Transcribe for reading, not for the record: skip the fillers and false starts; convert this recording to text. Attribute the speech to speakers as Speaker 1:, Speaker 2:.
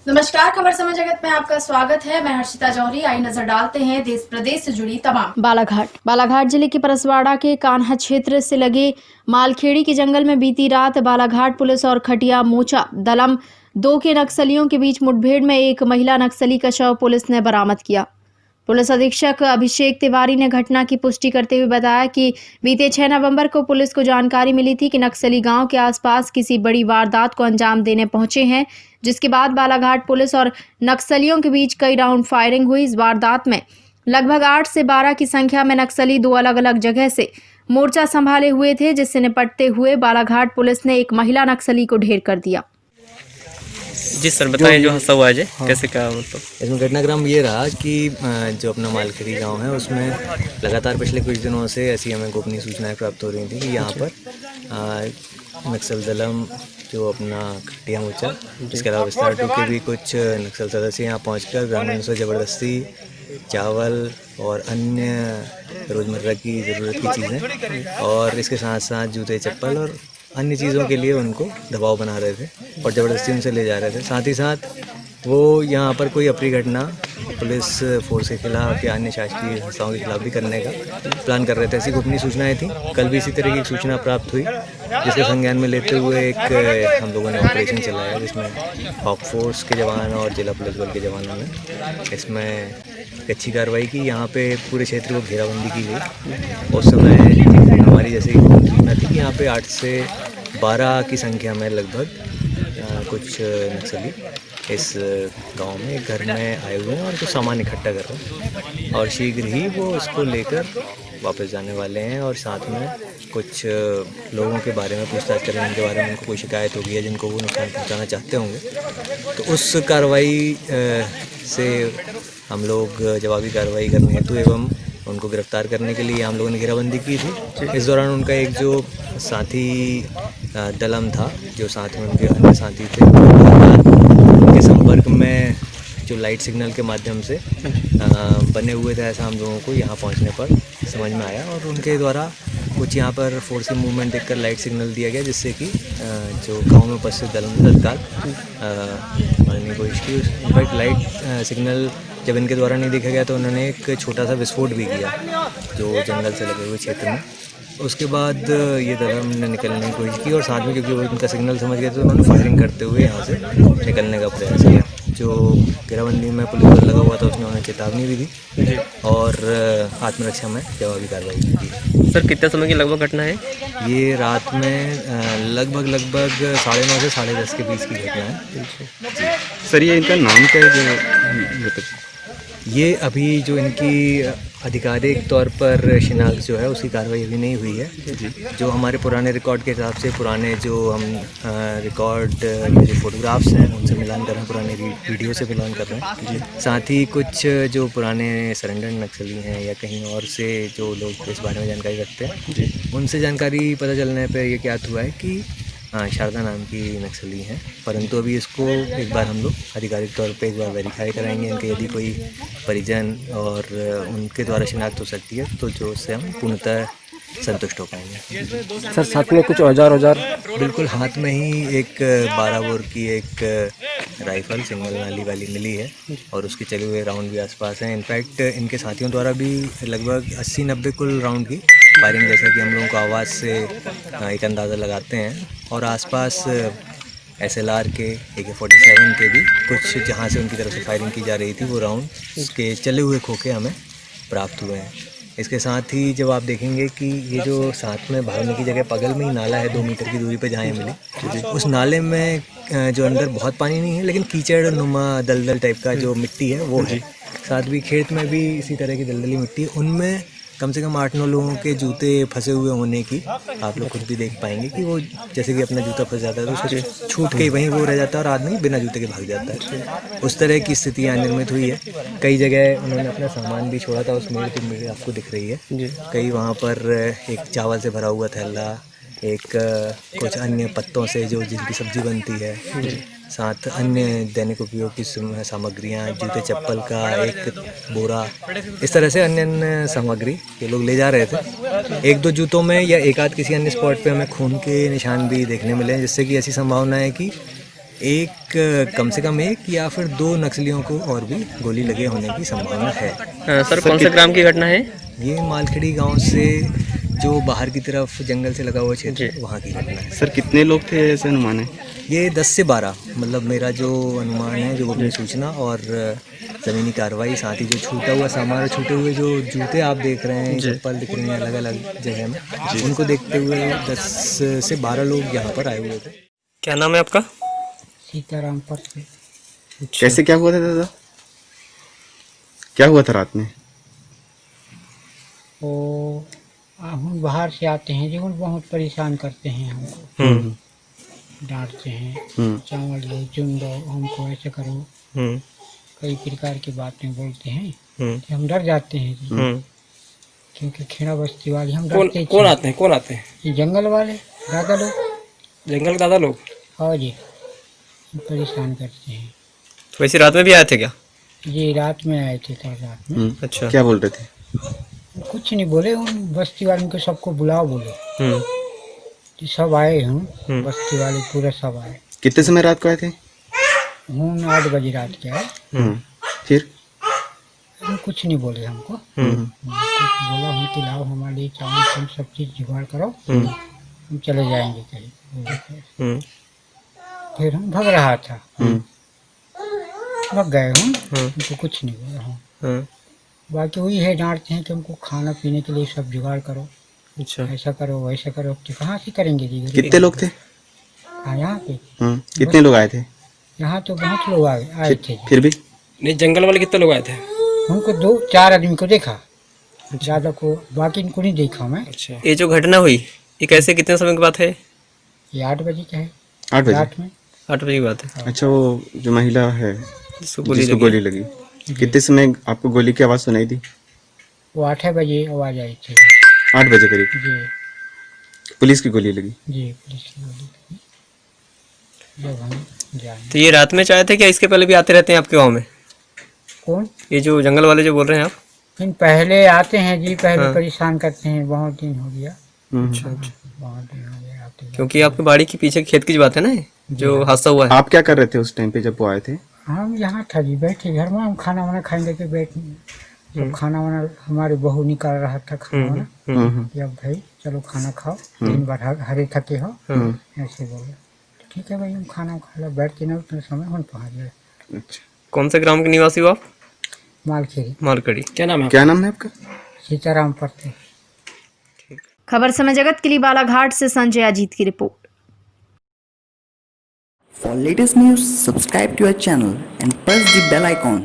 Speaker 1: नमस्कार, खबर समय जगत में आपका स्वागत है। मैं हर्षिता जौहरी। आई नजर डालते हैं देश प्रदेश से जुड़ी तमाम। बालाघाट जिले के परसवाड़ा के कान्हा क्षेत्र से लगे मालखेड़ी के जंगल में बीती रात बालाघाट पुलिस और खटिया मोचा दलम 2 के नक्सलियों के बीच मुठभेड़ में एक महिला नक्सली का शव पुलिस ने बरामद किया। पुलिस अधीक्षक अभिषेक तिवारी ने घटना की पुष्टि करते हुए बताया कि बीते 6 नवंबर को पुलिस को जानकारी मिली थी कि नक्सली गांव के आसपास किसी बड़ी वारदात को अंजाम देने पहुंचे हैं, जिसके बाद बालाघाट पुलिस और नक्सलियों के बीच कई राउंड फायरिंग हुई। इस वारदात में लगभग 8 से 12 की संख्या में नक्सली 2 अलग अलग जगह से मोर्चा संभाले हुए थे, जिससे निपटते हुए बालाघाट पुलिस ने एक महिला नक्सली को ढेर कर दिया।
Speaker 2: जी सर, बताएं जो हादसा हुआ है। हाँ। कैसे क्या मतलब
Speaker 3: इसमें घटनाक्रम ये रहा कि जो अपना मालखेड़ी गांव है उसमें लगातार पिछले कुछ दिनों से ऐसी हमें गोपनीय सूचनाएं प्राप्त हो रही थी कि यहाँ पर नक्सल दलम जो अपना खटिया मोचा, इसके अलावा विस्तार 2 के भी कुछ नक्सल सदस्य यहाँ पहुँचकर ग्रामीणों से ज़बरदस्ती चावल और अन्य रोज़मर्रा की ज़रूरत की चीज़ें और इसके साथ साथ जूते चप्पल और अन्य चीज़ों के लिए उनको दबाव बना रहे थे और ज़बरदस्ती उनसे ले जा रहे थे। साथ ही साथ वो यहाँ पर कोई अप्रिय घटना पुलिस फोर्स के खिलाफ या अन्य शासकीय संस्थाओं के खिलाफ भी करने का प्लान कर रहे थे। ऐसी गोपनीय सूचनाएं थी। कल भी इसी तरह की एक सूचना प्राप्त हुई, जिसके संज्ञान में लेते हुए एक हम लोगों ने ऑपरेशन चलाया, जिसमें हॉक फोर्स के जवान और जिला पुलिस बल के जवानों ने इसमें अच्छी कार्रवाई की। यहाँ पे पूरे क्षेत्र को घेराबंदी की गई। उस समय हमारी जैसे सूचना थी कि यहाँ पे 8 से 12 की संख्या में लगभग कुछ नक्सली इस गांव में घर में आए हुए हैं और कुछ सामान इकट्ठा कर रहे हैं और शीघ्र ही वो इसको लेकर वापस जाने वाले हैं और साथ में कुछ लोगों के बारे में पूछताछ करेंगे, जिनके बारे में उनको कोई शिकायत होगी या जिनको वो नुकसान पहुंचाना चाहते होंगे। तो उस कार्रवाई से हम लोग जवाबी कार्रवाई करने हेतु एवं उनको गिरफ्तार करने के लिए हम लोगों ने घेराबंदी की थी। इस दौरान उनका एक जो साथी दलम था, जो साथ में उनके अन्य साथी थे, उनके संपर्क में जो लाइट सिग्नल के माध्यम से बने हुए थे, ऐसा हम लोगों को यहाँ पहुँचने पर समझ में आया और उनके द्वारा कुछ यहाँ पर फोर्स की मूवमेंट देखकर लाइट सिग्नल दिया गया, जिससे कि जो गांव में उपस्थित दलम तत्काल मारने की कोशिश की। इनफैक्ट लाइट सिग्नल जब इनके द्वारा नहीं देखा गया तो उन्होंने एक छोटा सा विस्फोट भी किया जो जंगल से लगे हुए क्षेत्र में। उसके बाद ये दलम ने निकलने की कोशिश की और साथ में क्योंकि वो इनका सिग्नल समझ गए तो उन्होंने फायरिंग करते हुए यहाँ से निकलने का प्रयास किया। जो घेराबंदी में पुलिस बल लगा हुआ था उसने उन्हें चेतावनी भी दी और आत्मरक्षा में जवाबी कार्रवाई की।
Speaker 2: सर, कितने समय की लगभग घटना है?
Speaker 3: ये रात में लगभग 9:30 से 10:30 के बीच की घटना है।
Speaker 4: सर, ये इनका नाम क्या है?
Speaker 3: ये अभी जो इनकी आधिकारिक तौर पर शिनाख्त जो है उसकी कार्रवाई अभी नहीं हुई है। जो हमारे पुराने रिकॉर्ड के हिसाब से पुराने जो हम रिकॉर्ड जो फोटोग्राफ्स हैं उनसे मिलान कर रहे हैं, पुराने वीडियो से मिलान कर रहे हैं। साथ ही कुछ जो पुराने सरेंडर नक्सली हैं या कहीं और से जो लोग इस बारे में जानकारी रखते हैं, उनसे जानकारी पता चलने पर ये क्या हुआ है कि शारदा नाम की नक्सली हैं, परंतु अभी इसको एक बार हम लोग आधिकारिक तौर पे एक बार वेरीफाई कराएंगे। इनके यदि कोई परिजन और उनके द्वारा शिनाख्त हो सकती है तो जो उससे हम पूर्णतः संतुष्ट हो पाएंगे।
Speaker 4: सर, साथ में कुछ औजार
Speaker 3: बिल्कुल हाथ में ही एक 12 बोर की एक राइफल सिंगल नाली वाली मिली है और उसके चले हुए राउंड भी आसपास हैं। इनफैक्ट इनके साथियों द्वारा भी लगभग 80-90 कुल राउंड की फायरिंग, जैसा कि हम लोगों को आवाज़ से एक अंदाज़ा लगाते हैं। और आसपास SLR के AK-47 के भी कुछ जहां से उनकी तरफ से फायरिंग की जा रही थी वो राउंड उसके चले हुए खोखे हमें प्राप्त हुए हैं। इसके साथ ही जब आप देखेंगे कि ये जो साथ में भागने की जगह बगल में ही नाला है 2 मीटर की दूरी पे जहाँ ये मिली, उस नाले में जो अंदर बहुत पानी नहीं है लेकिन कीचड़ नुमा दलदल टाइप का जो मिट्टी है वो है। साथ भी खेत में भी इसी तरह की दलदली मिट्टी है, उनमें कम से कम 8-9 लोगों के जूते फंसे हुए होने की आप लोग खुद भी देख पाएंगे कि वो जैसे कि अपना जूता फंस जाता है तो उसको छूट के वहीं वो रह जाता है और आदमी बिना जूते के भाग जाता है। उस तरह की स्थितियाँ निर्मित हुई है। कई जगह उन्होंने अपना सामान भी छोड़ा था, उस मेरे आपको दिख रही है। कई वहाँ पर एक चावल से भरा हुआ थैला, एक कुछ अन्य पत्तों से जो जिनकी सब्जी बनती है, साथ अन्य दैनिक उपयोग की सामग्रियाँ, जूते चप्पल का एक बोरा, इस तरह से अन्य अन्य सामग्री ये लोग ले जा रहे थे। 1-2 जूतों में या एक आध किसी अन्य स्पॉट पे हमें खून के निशान भी देखने मिले हैं, जिससे कि ऐसी संभावना है कि एक कम से कम एक या फिर 2 नक्सलियों को और भी गोली लगे होने की संभावना है।
Speaker 2: सर कौन से ग्राम की घटना है?
Speaker 3: ये मालखेड़ी गांव से जो बाहर की तरफ जंगल से लगा हुआ क्षेत्र है, वहाँ की घटना है।
Speaker 4: सर कितने लोग थे ऐसे अनुमान है?
Speaker 3: ये 10 से 12 मतलब मेरा जो अनुमान है, जो अपनी सूचना और ज़मीनी कार्रवाई, साथ ही जो छूटा हुआ सामान, छूटे हुए जो जूते आप देख रहे हैं, चप्पल दिख रहे हैं अलग अलग जगह में, उनको देखते हुए 10 से 12 लोग यहाँ पर आए हुए थे।
Speaker 2: क्या नाम है आपका?
Speaker 5: सीताराम पर से
Speaker 4: कैसे क्या हुआ था दादा? क्या हुआ था रात में?
Speaker 5: वो हम बाहर से आते हैं जी, बहुत परेशान करते हैं हमको, डांटते हैं, चावल लो, चुन लो, हमको ऐसे करो, कई प्रकार की बातें बोलते हैं कि हम डर जाते हैं जी, क्योंकि खेड़ा बस्ती वाले हम डरते हैं।
Speaker 2: कौन आते हैं?
Speaker 5: ये जंगल वाले दादा लोग,
Speaker 2: जंगल के दादा लोग?
Speaker 5: हाँ जी, परेशान करते हैं।
Speaker 2: तो वैसे रात में भी आए थे क्या?
Speaker 5: ये रात में आए थे, कल रात में।
Speaker 2: अच्छा।
Speaker 4: क्या बोल रहे थे?
Speaker 5: कुछ नहीं बोले, उन बस्ती वालों को सबको बुलाओ बोले, कि सब आए हूँ, बस्ती वाले पूरे सब आए।
Speaker 4: कितने समय रात को आए थे?
Speaker 5: हूँ 8 बजे रात के आए।
Speaker 4: फिर
Speaker 5: हम कुछ नहीं बोले हमको, कुछ बोला हम कि लाओ हमारे लिए चावल तुम सब चीज़ जुगाड़ करो, हम चले जाएंगे कहीं। फिर हम भग रहा था, भग गए हूँ, हमको कुछ नहीं बोला हूँ। बाकी वही है, डांटते हैं कि हमको खाना पीने के लिए सब जुगाड़ करो,
Speaker 2: अच्छा।
Speaker 5: ऐसा करो वैसा करो। तो कहाँ से करेंगे जी?
Speaker 4: कितने लोग थे?
Speaker 5: यहाँ पे
Speaker 4: कितने लोग आए थे?
Speaker 5: यहाँ तो बहुत लोग आए थे जी।
Speaker 4: फिर भी
Speaker 2: नहीं, जंगल वाले कितने लोग आए थे?
Speaker 5: हमको 2-4 आदमी को देखा, ज़्यादा को बाकी इनको नहीं देखा मैं।
Speaker 2: अच्छा। ये जो घटना हुई ये कैसे, कितने समय की बात है?
Speaker 5: ये 8 बजे का है,
Speaker 4: 8 बजे?
Speaker 5: रात में।
Speaker 2: 8 बजे की बात है।
Speaker 4: अच्छा, वो जो महिला है
Speaker 2: जिसको
Speaker 4: जिसको गोली लगी, कितने समय आपको गोली की आवाज़ सुनाई दी?
Speaker 5: वो 8 बजे आवाज़ आई थी
Speaker 4: 8 बजे करीब
Speaker 5: जी।
Speaker 4: पुलिस की गोली लगी।
Speaker 5: जी, पुलिस की गोली लगी जब हम जाए।
Speaker 2: तो ये रात में चाहे थे क्या? इसके पहले भी आते रहते हैं आपके गाँव में?
Speaker 5: कौन?
Speaker 2: ये जो जंगल वाले जो बोल रहे हैं आप?
Speaker 5: इन पहले आते हैं जी, पहले परेशान करते हैं, बहुत दिन हो गया।
Speaker 2: अच्छा।
Speaker 5: बहुत दिन हो गया आते हैं।
Speaker 2: क्योंकि आपके बाड़ी के पीछे खेत की जो बात है ना, जो हादसा हुआ है।
Speaker 4: आप क्या कर रहे थे उस टाइम पे जब वो आए थे?
Speaker 5: हम यहाँ था जी, बैठे घर में, हम खाना वाना खाएंगे के बैठ, जब खाना वाना हमारे बहू निकाल रहा था खाना वाना, कि अब भाई चलो खाना खाओ, दिन भर हरे थके हो, ऐसे बोले। ठीक है भाई, हम खाना खा लो, बैठते ना उतने समय हम पहुँच गए।
Speaker 4: अच्छा,
Speaker 2: कौन से ग्राम के निवासी हो आप?
Speaker 5: मालखेड़ी।
Speaker 2: मालकड़ी। क्या नाम है?
Speaker 4: क्या नाम है आपका?
Speaker 5: सीताराम परते।
Speaker 1: खबर समय जगत के लिए बालाघाट से संजय अजीत की report.
Speaker 6: For latest news, subscribe to our channel and press the bell icon.